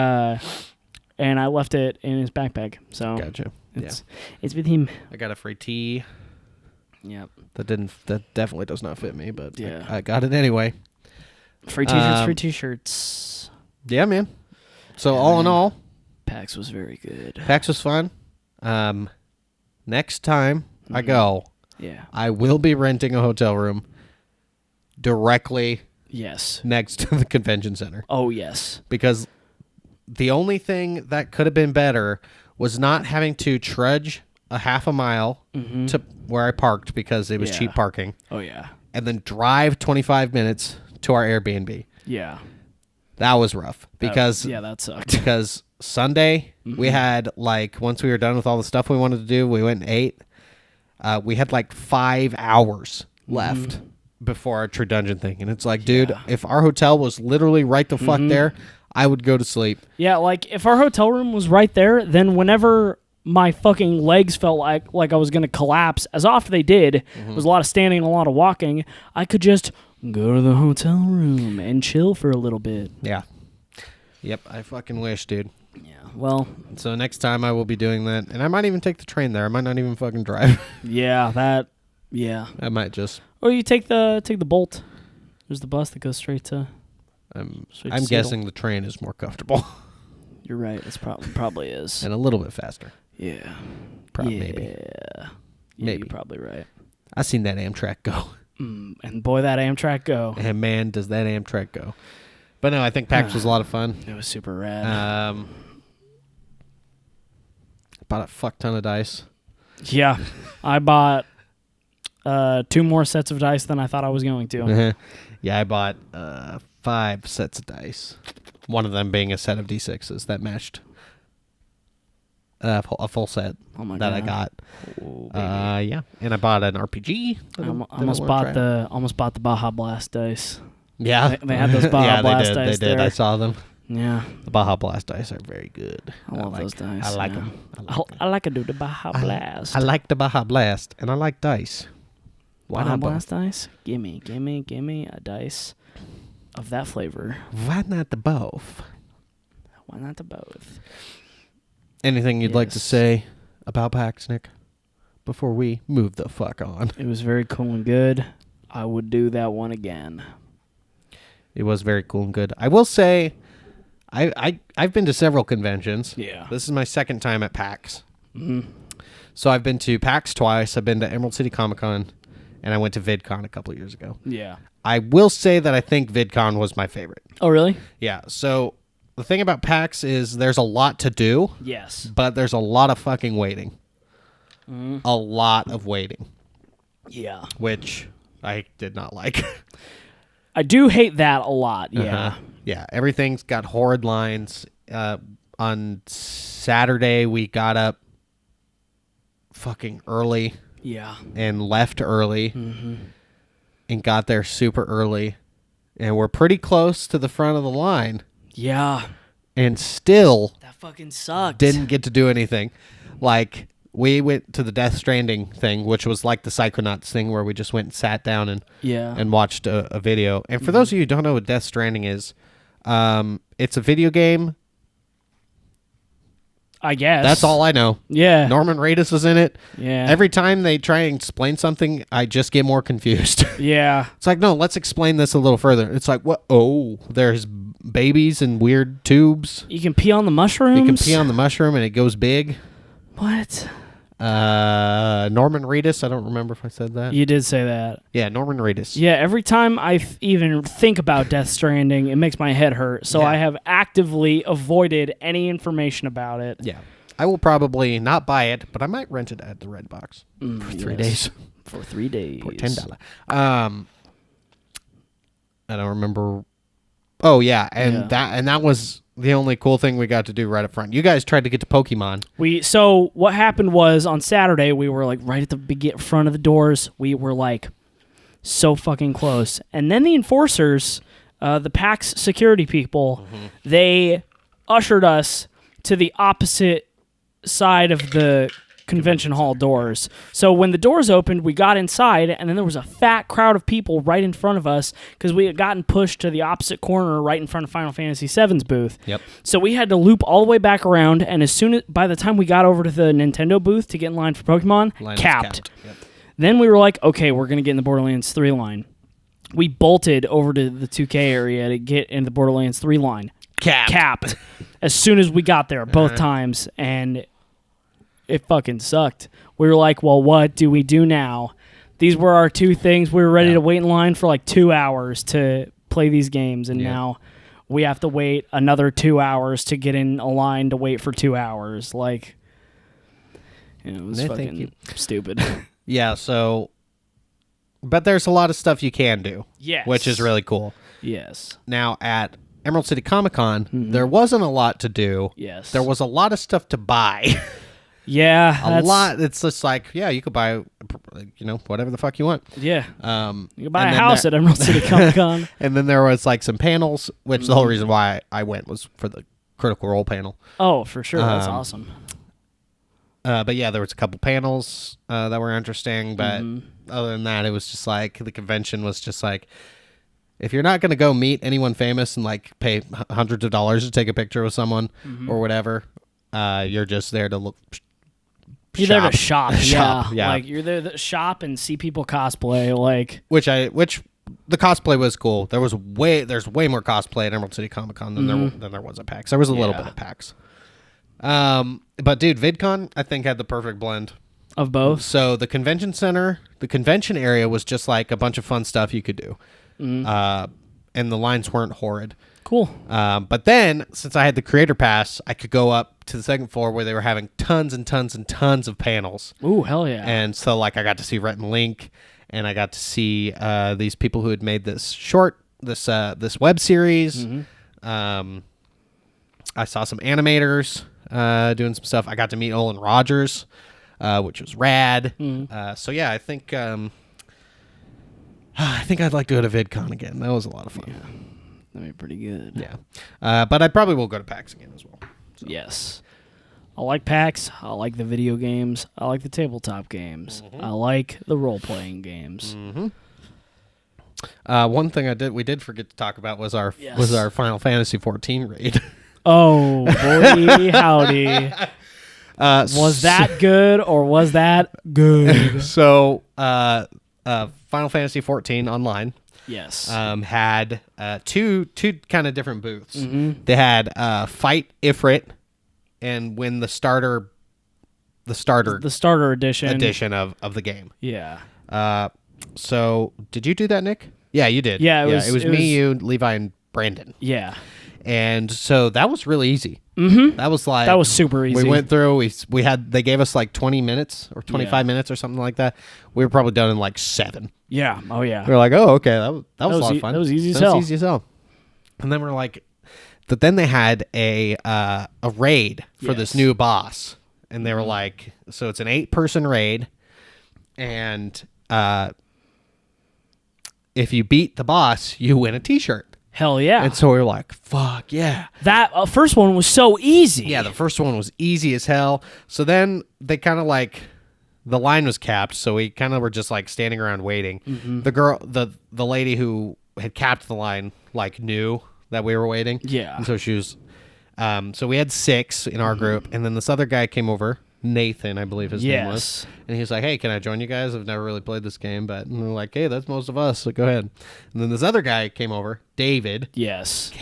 and I left it in his backpack. So Gotcha. It's with him. I got a free tee. Yep. That definitely does not fit me, but Yeah. I got it anyway. Free t-shirts, free t-shirts. Yeah, man. So all in all, PAX was very good. PAX was fun. Next time I go, I will be renting a hotel room directly next to the convention center. Oh, yes. Because the only thing that could have been better was not having to trudge a half a mile to where I parked because it was cheap parking. Oh, yeah. And then drive 25 minutes to our Airbnb. Yeah. That was rough because that sucked. Because Sunday we had once we were done with all the stuff we wanted to do, we went and ate. We had 5 hours left before our True Dungeon thing, and it's dude, if our hotel was literally right the fuck there, I would go to sleep. Yeah, if our hotel room was right there, then whenever my fucking legs felt like I was gonna collapse, as often they did, it was a lot of standing and a lot of walking, I could just go to the hotel room and chill for a little bit. Yeah. Yep, I fucking wish, dude. Yeah, well. So next time I will be doing that, and I might even take the train there. I might not even fucking drive. Yeah. I might just. Or you take the Bolt. There's the bus that goes straight to. I'm guessing the train is more comfortable. You're right. It's probably is. And a little bit faster. Yeah. Maybe. Yeah, maybe. You're probably right. I seen that Amtrak go. And boy, that Amtrak go. And man, does that Amtrak go. But no, I think PAX was a lot of fun. It was super rad. Bought a fuck ton of dice. Yeah. I bought 2 more sets of dice than I thought I was going to. Yeah, I bought 5 sets of dice. One of them being a set of D6s that matched a full set that I got. Oh, yeah, and I bought an RPG. Almost bought the Baja Blast dice. Yeah, they had those Baja Blast dice. They did. I saw them. Yeah, the Baja Blast dice are very good. I love those dice. I like them. I like to do the Baja Blast. I like the Baja Blast, and I like dice. Why Baja Blast dice? Gimme a dice of that flavor. Why not the both? Why not the both? Anything you'd like to say about PAX, Nick, before we move the fuck on? It was very cool and good. I would do that one again. It was very cool and good. I will say, I've been to several conventions. Yeah. This is my second time at PAX. So I've been to PAX twice. I've been to Emerald City Comic Con, and I went to VidCon a couple of years ago. Yeah. I will say that I think VidCon was my favorite. Oh, really? Yeah. So the thing about PAX is there's a lot to do. Yes. But there's a lot of fucking waiting. A lot of waiting. Yeah. Which I did not like. I do hate that a lot, yeah. Yeah, everything's got horrid lines. On Saturday, we got up fucking early. Yeah. And left early. And got there super early. And we're pretty close to the front of the line. Yeah. And still... that fucking sucked. Didn't get to do anything. We went to the Death Stranding thing, which was like the Psychonauts thing where we just went and sat down and watched a video. And for those of you who don't know what Death Stranding is, it's a video game. I guess. That's all I know. Yeah. Norman Reedus was in it. Yeah. Every time they try and explain something, I just get more confused. Yeah. It's no, let's explain this a little further. It's what? Oh, there's babies in weird tubes. You can pee on the mushrooms? You can pee on the mushroom and it goes big. What? Norman Reedus. I don't remember if I said that. You did say that. Yeah, Norman Reedus. Yeah, every time I even think about Death Stranding, it makes my head hurt. So I have actively avoided any information about it. Yeah. I will probably not buy it, but I might rent it at the Redbox for 3 days. For 3 days. For $10. I don't remember. Oh, yeah. And that was the only cool thing we got to do right up front. You guys tried to get to Pokemon. So what happened was on Saturday, we were right at the front of the doors. We were so fucking close. And then the enforcers, the PAX security people, they ushered us to the opposite side of the convention hall doors. So when the doors opened, we got inside, and then there was a fat crowd of people right in front of us because we had gotten pushed to the opposite corner right in front of Final Fantasy VII's booth. Yep. So we had to loop all the way back around, and by the time we got over to the Nintendo booth to get in line for Pokemon, capped. Yep. Then we were like, okay, we're going to get in the Borderlands 3 line. We bolted over to the 2K area to get in the Borderlands 3 line. Capped. As soon as we got there, both times, and it fucking sucked. We were like, well, what do we do now? These were our two things. We were ready to wait in line for like 2 hours to play these games, and now we have to wait another 2 hours to get in a line to wait for 2 hours. Like, it was fucking stupid. Yeah, so... But there's a lot of stuff you can do, which is really cool. Yes. Now, at Emerald City Comic Con, there wasn't a lot to do. Yes. There was a lot of stuff to buy. Yeah. A lot. It's just like, you could buy, whatever the fuck you want. Yeah. You could buy a house at Emerald City Comic Con. And then there was like some panels, which the whole reason why I went was for the Critical Role panel. Oh, for sure. That's awesome. But yeah, there was a couple panels that were interesting, but other than that, it was just like the convention was just like, if you're not going to go meet anyone famous and like pay hundreds of dollars to take a picture with someone or whatever, you're just there to look. You're there to shop. Yeah. Like you're there to shop and see people cosplay. Like which the cosplay was cool. There's way more cosplay at Emerald City Comic Con than there was at PAX. There was a little bit at PAX. But dude, VidCon I think had the perfect blend of both. So the convention center, the convention area was just like a bunch of fun stuff you could do, and the lines weren't horrid. Cool. But then since I had the creator pass, I could go up to the second floor where they were having tons and tons and tons of panels. Ooh, hell yeah! And so like I got to see Rhett and Link, and I got to see these people who had made this web series. I saw some animators doing some stuff. I got to meet Olin Rogers, which was rad. So yeah, I think I'd like to go to VidCon again. That was a lot of fun. Yeah, that'd be pretty good. Yeah, but I probably will go to PAX again as well. So. Yes, I like PAX. I like the video games. I like the tabletop games. I like the role playing games. One thing we did forget to talk about was our Final Fantasy 14 raid. Oh boy, howdy! Was that good or was that good? So, Final Fantasy 14 online, yes, had two kind of different booths. They had Fight Ifrit and win the starter edition of the game. Yeah. So did you do that, Nick? Yeah, you did. Yeah, it was me, you, Levi, and Brandon. Yeah. And so that was really easy. That was super easy. We went through. They gave us like 20 minutes or 25 minutes or something like that. We were probably done in like 7. Yeah. Oh yeah. We were like, oh okay, that was a lot of fun. That was easy as hell. And then we're like, but then they had a raid for this new boss, and they were like, so it's an 8-person raid, and if you beat the boss, you win a T-shirt. Hell yeah. And so we were like, fuck yeah. That first one was so easy. Yeah, the first one was easy as hell. So then they kind of like, the line was capped, so we kind of were just like standing around waiting. The girl, the lady who had capped the line, like knew that we were waiting. Yeah. And so she was, so we had 6 in our group, and then this other guy came over, Nathan, I believe his name was. And he was like, hey, can I join you guys? I've never really played this game, but and we're like, hey, that's most of us, so go ahead. And then this other guy came over, David. Yes.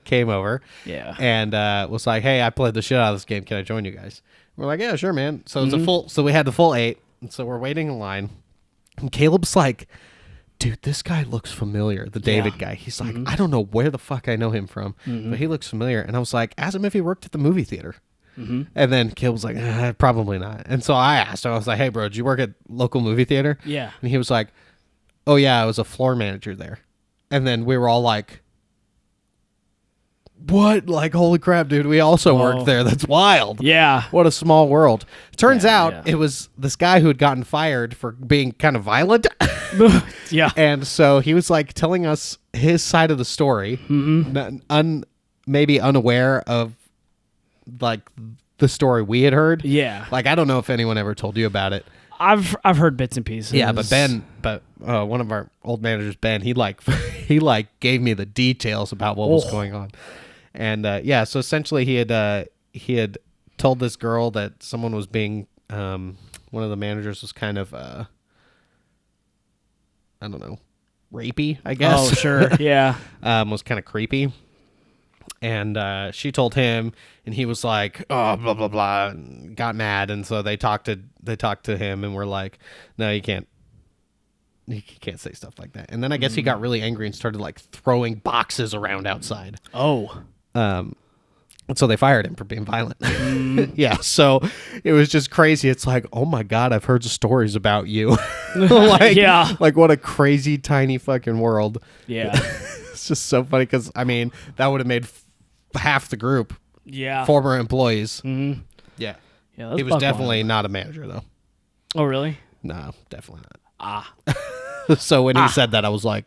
Came over. Yeah. And was like, hey, I played the shit out of this game. Can I join you guys? And we're like, yeah, sure, man. So it was so we had the full 8, and so we're waiting in line. And Caleb's like, dude, this guy looks familiar, the David guy. He's like, I don't know where the fuck I know him from, but he looks familiar. And I was like, ask him if he worked at the movie theater. And then Caleb was like, probably not. And so I asked him, I was like, hey, bro, did you work at local movie theater? Yeah. And he was like, oh, yeah, I was a floor manager there. And then we were all like, what? Like, holy crap, dude, we also worked there. That's wild. Yeah. What a small world. Turns out it was this guy who had gotten fired for being kind of violent. Yeah. And so he was like telling us his side of the story, maybe unaware of like the story we had heard. Yeah. Like, I don't know if anyone ever told you about it. I've heard bits and pieces. Yeah, but one of our old managers, Ben, he gave me the details about what was going on. And so essentially he had told this girl that someone was being one of the managers was kind of I don't know, rapey, I guess. Oh, sure. Yeah. Was kind of creepy. And she told him, and he was like, "Oh, blah blah blah," and got mad. And so they talked to him, and were like, "No, you can't say stuff like that." And then I guess he got really angry and started like throwing boxes around outside. Oh. And so they fired him for being violent. Yeah, so it was just crazy. It's like, oh my God, I've heard stories about you. Like what a crazy tiny fucking world. Yeah. It's just so funny because I mean that would have made half the group. Yeah. Former employees. Mm-hmm. Yeah. Yeah. He was definitely not a manager though. Oh really? No, definitely not. Ah. So when he said that, I was like,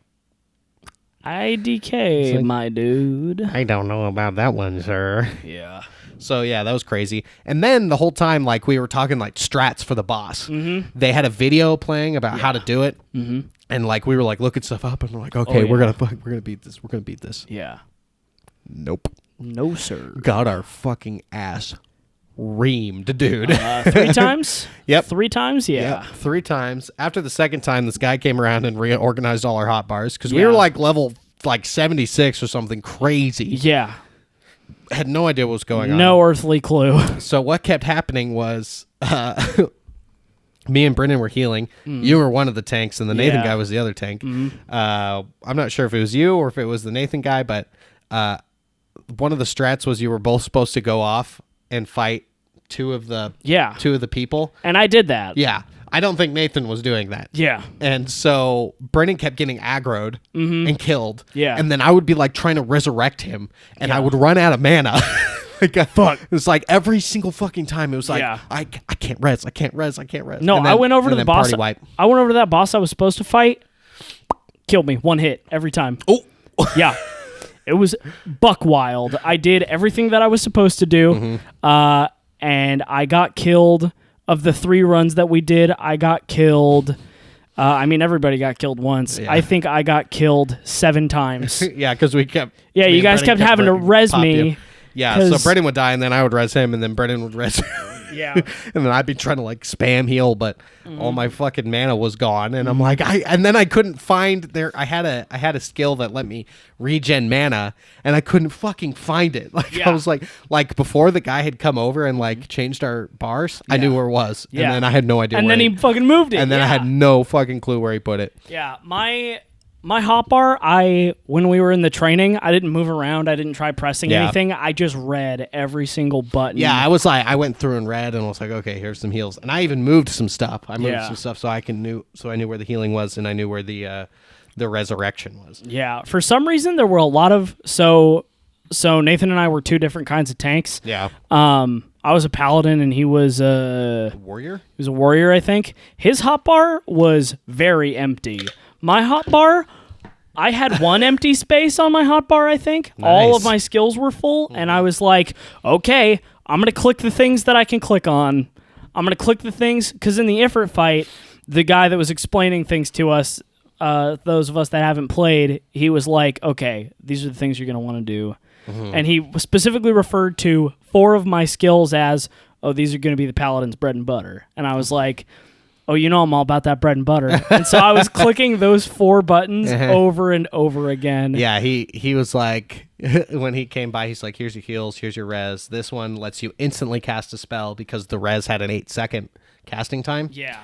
IDK, my dude. I don't know about that one, sir. Yeah. So yeah, that was crazy. And then the whole time, like we were talking like strats for the boss. Mm-hmm. They had a video playing about how to do it, and like we were like looking stuff up, and we're like, okay, we're gonna beat this. We're gonna beat this. Yeah. Nope. No sir. Got our fucking ass reamed, dude. 3 times? Yep. 3 times? Yeah. Yep. 3 times. After the second time, this guy came around and reorganized all our hot bars because we were like level like 76 or something crazy. Yeah. Had no idea what was going on. No earthly clue. So what kept happening was me and Brennan were healing. You were one of the tanks, and the Nathan guy was the other tank. I'm not sure if it was you or if it was the Nathan guy, but one of the strats was you were both supposed to go off and fight two of the people. And I did that. Yeah. I don't think Nathan was doing that. Yeah. And so Brennan kept getting aggroed and killed. Yeah. And then I would be like trying to resurrect him, and I would run out of mana. Fuck. It was like every single fucking time. It was like, I can't res. I can't res. I can't res. No, I went over to the boss. Party wipe. I went over to that boss I was supposed to fight. Killed me. 1 hit every time. Oh. Yeah. It was buck wild. I did everything that I was supposed to do, and I got killed. Of the 3 runs that we did, I got killed. I mean, everybody got killed once. Yeah. I think I got killed 7 times. Yeah, because we kept... Yeah, you guys kept having to res me. You. Yeah, so Brendan would die, and then I would res him, and then Brendan would res Yeah. And then I'd be trying to like spam heal, but all my fucking mana was gone, and I'm like, and then I couldn't find there. I had a skill that let me regen mana, and I couldn't fucking find it. Like I was like before the guy had come over and like changed our bars, I knew where it was, and then I had no idea. And then he fucking moved it, and then I had no fucking clue where he put it. Yeah, my hotbar, when we were in the training, I didn't move around. I didn't try pressing anything. I just read every single button. Yeah, I went through and read and was like, okay, here's some heals. And I even moved some stuff. I moved some stuff so I knew where the healing was, and I knew where the resurrection was. Yeah, for some reason there were a lot of so Nathan and I were 2 different kinds of tanks. Yeah. I was a paladin and he was a warrior. He was a warrior, I think. His hotbar was very empty. My hotbar, I had 1 empty space on my hotbar, I think. Nice. All of my skills were full, and I was like, okay, I'm going to click the things that I can click on. I'm going to click the things, because in the Ifrit fight, the guy that was explaining things to us, those of us that haven't played, he was like, okay, these are the things you're going to want to do. Mm-hmm. And he specifically referred to 4 of my skills as, oh, these are going to be the paladin's bread and butter. And I was like... oh, you know I'm all about that bread and butter. And so I was clicking those 4 buttons over and over again. Yeah, he was like, when he came by, he's like, here's your heals, here's your res. This one lets you instantly cast a spell because the res had an 8-second casting time. Yeah.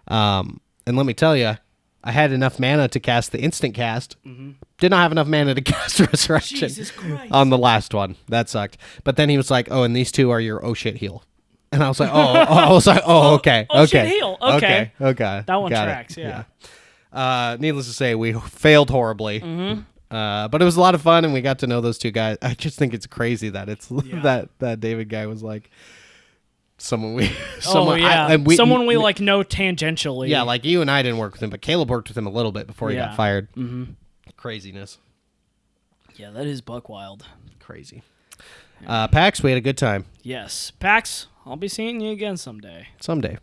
And let me tell you, I had enough mana to cast the instant cast. Mm-hmm. Did not have enough mana to cast Resurrection. Jesus Christ. On the last one. That sucked. But then he was like, oh, and these 2 are your oh shit heal. And I was like, okay. Shit, heal. Okay. That one tracks, yeah. Needless to say, we failed horribly. Mm-hmm. But it was a lot of fun, and we got to know those 2 guys. I just think it's crazy that it's that David guy was like someone we we like know tangentially. Yeah, like you and I didn't work with him, but Caleb worked with him a little bit before he got fired. Mm-hmm. Craziness. Yeah, that is buck wild. Crazy. PAX, we had a good time. Yes. PAX, I'll be seeing you again someday. Someday.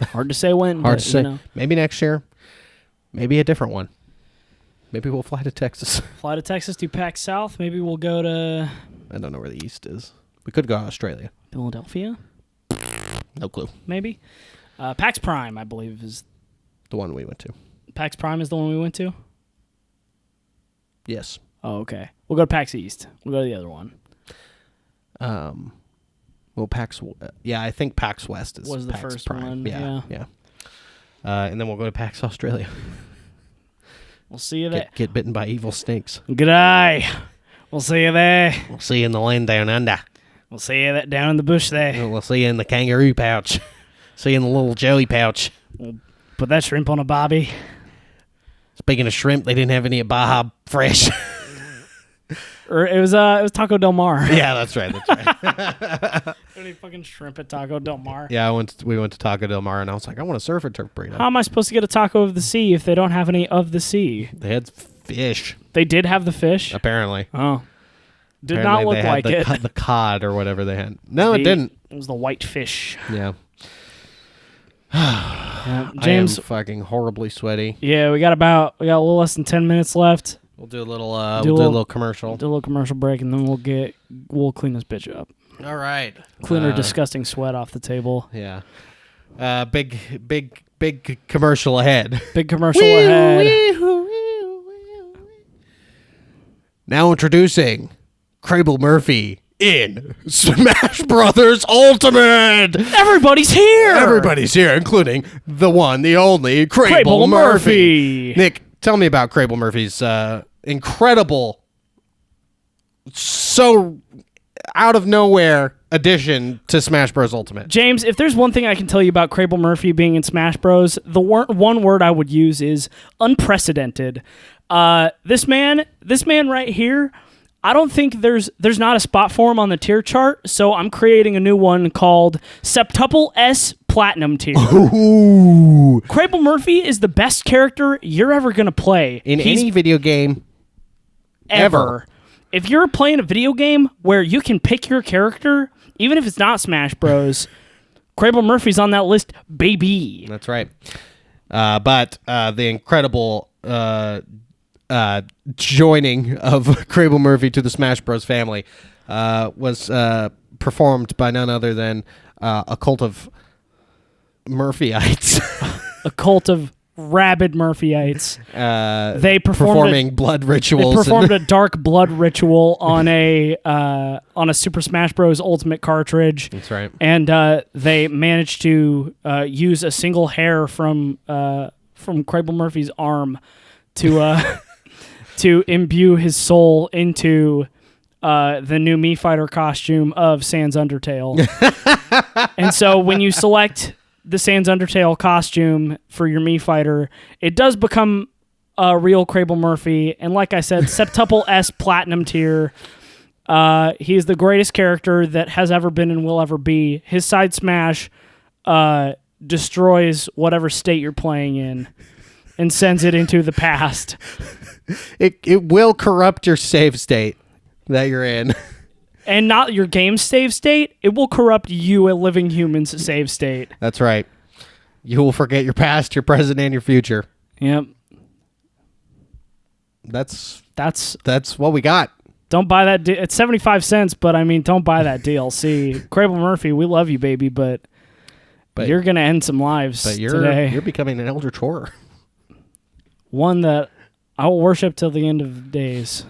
Hard to say when. Hard but, to say. You know. Maybe next year. Maybe a different one. Maybe we'll fly to Texas. Fly to Texas, do PAX South. Maybe we'll go to... I don't know where the East is. We could go to Australia. Philadelphia? No clue. Maybe. PAX Prime, I believe, is... The one we went to. PAX Prime is the one we went to? Yes. Oh, okay. We'll go to PAX East. We'll go to the other one. Well, PAX... yeah, I think PAX West was the PAX first Prime. one. Yeah. And then we'll go to PAX Australia. We'll see you there. Get bitten by evil snakes. Good eye. We'll see you there. We'll see you in the land down under. We'll see you down in the bush there. We'll see you in the kangaroo pouch. See you in the little joey pouch. We'll put that shrimp on a bobby. Speaking of shrimp, they didn't have any at Baja Fresh. Or it was Taco Del Mar. Yeah, that's right. Any fucking shrimp at Taco Del Mar. Yeah, we went to Taco Del Mar, and I was like, I want to surf a turf burrito. How am I supposed to get a taco of the sea if they don't have any of the sea? They had fish. They did have the fish? Apparently. Oh. Did Apparently not look they had like it. The cod or whatever they had. No, it didn't. It was the white fish. Yeah. James, I am fucking horribly sweaty. Yeah, we got a little less than 10 minutes left. We'll do a little commercial. Do a little commercial break, and then we'll clean this bitch up. All right. Clean her disgusting sweat off the table. Yeah. Big commercial ahead. Big commercial ahead. Now introducing Kraeble Murphy in Smash Brothers Ultimate. Everybody's here. Everybody's here, including the one, the only Kraeble Murphy. Nick, tell me about Kraeble Murphy's incredible, so out of nowhere addition to Smash Bros. Ultimate. James, if there's one thing I can tell you about Kraeble Murphy being in Smash Bros., the one word I would use is unprecedented. This man right here, I don't think there's not a spot for him on the tier chart, so I'm creating a new one called Septuple S Platinum tier. Ooh. Kraeble Murphy is the best character you're ever going to play. In any video game ever. If you're playing a video game where you can pick your character, even if it's not Smash Bros., Kraeble Murphy's on that list, baby. That's right. But the incredible joining of Kraeble Murphy to the Smash Bros. Family was performed by none other than a cult of Murphyites. A cult of rabid Murphyites. They performing blood rituals. They performed a dark blood ritual on a Super Smash Bros. Ultimate cartridge. That's right. And they managed to use a single hair from Kraeble Murphy's arm to to imbue his soul into the new Mii Fighter costume of Sans Undertale. And so when you select the Sans Undertale costume for your Mii Fighter, it does become a real Kraeble Murphy. And like I said, Septuple S Platinum tier. He is the greatest character that has ever been and will ever be. His side smash destroys whatever state you're playing in and sends it into the past. It will corrupt your save state that you're in. And not your game save state. It will corrupt you, a living human's save state. That's right. You will forget your past, your present, and your future. Yep. That's what we got. Don't buy that. It's 75 cents, but I mean, don't buy that DLC. Kraeble Murphy, we love you, baby, but you're going to end some lives today. You're becoming an eldritch horror. One that I will worship till the end of days.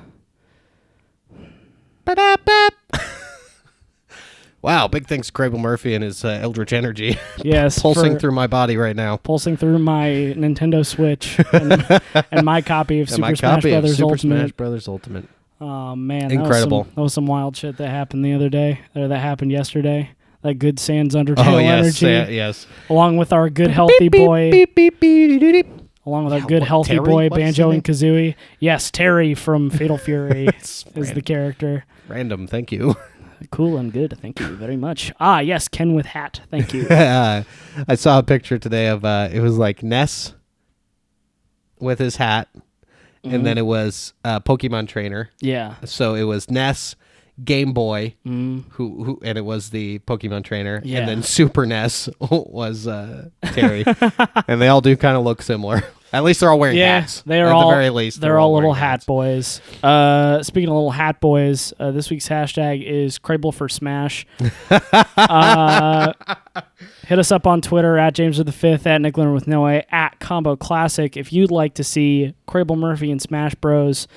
Wow, big thanks to Kraeble Murphy and his eldritch energy. Yes. Pulsing through my body right now. Pulsing through my Nintendo Switch and my copy of Super Smash Brothers Ultimate. Oh, man. Incredible. That was some wild shit that happened the other day, or that happened yesterday. That good Sans Undertale energy. Yes. Along with our good healthy boy. Along with our good healthy boy, Banjo and Kazooie. Yes, Terry from Fatal Fury is the character. Random, thank you. Cool and good, thank you very much. Ah, yes, Ken with hat, thank you. I saw a picture today of, it was like Ness with his hat, and then it was Pokemon Trainer. Yeah. So it was NES, Game Boy, who and it was the Pokemon Trainer, Yeah. and then Super NES was Terry, and they all do kind of look similar. At least they're all wearing hats. They are At all, the very least, they're all little wearing hat hats. boys. Speaking of little hat boys, this week's hashtag is Kraeble for Smash. Hit us up on Twitter at James of the Fifth, at Nick Leonard with no A, at Combo Classic. If you'd like to see Kraeble Murphy and Smash Bros,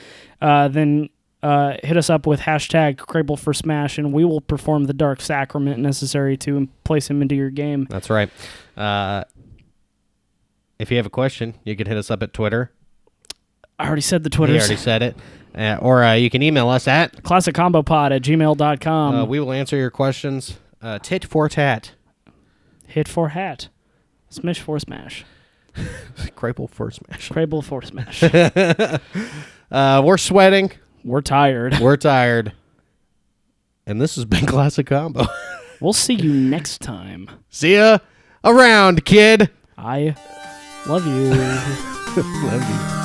then hit us up with hashtag Kraeble for Smash, and we will perform the dark sacrament necessary to place him into your game. That's right. If you have a question, you can hit us up at Twitter. I already said the He Twitters. already said it. Or you can email us at ClassicComboPod@gmail.com. we will answer your questions tit for tat. Hit for hat. Smish for smash. Kraeble for Smash. Kraeble for smash. We're sweating. We're tired. We're tired. And this has been Classic Combo. We'll see you next time. See ya around, kid. I love you. Love you.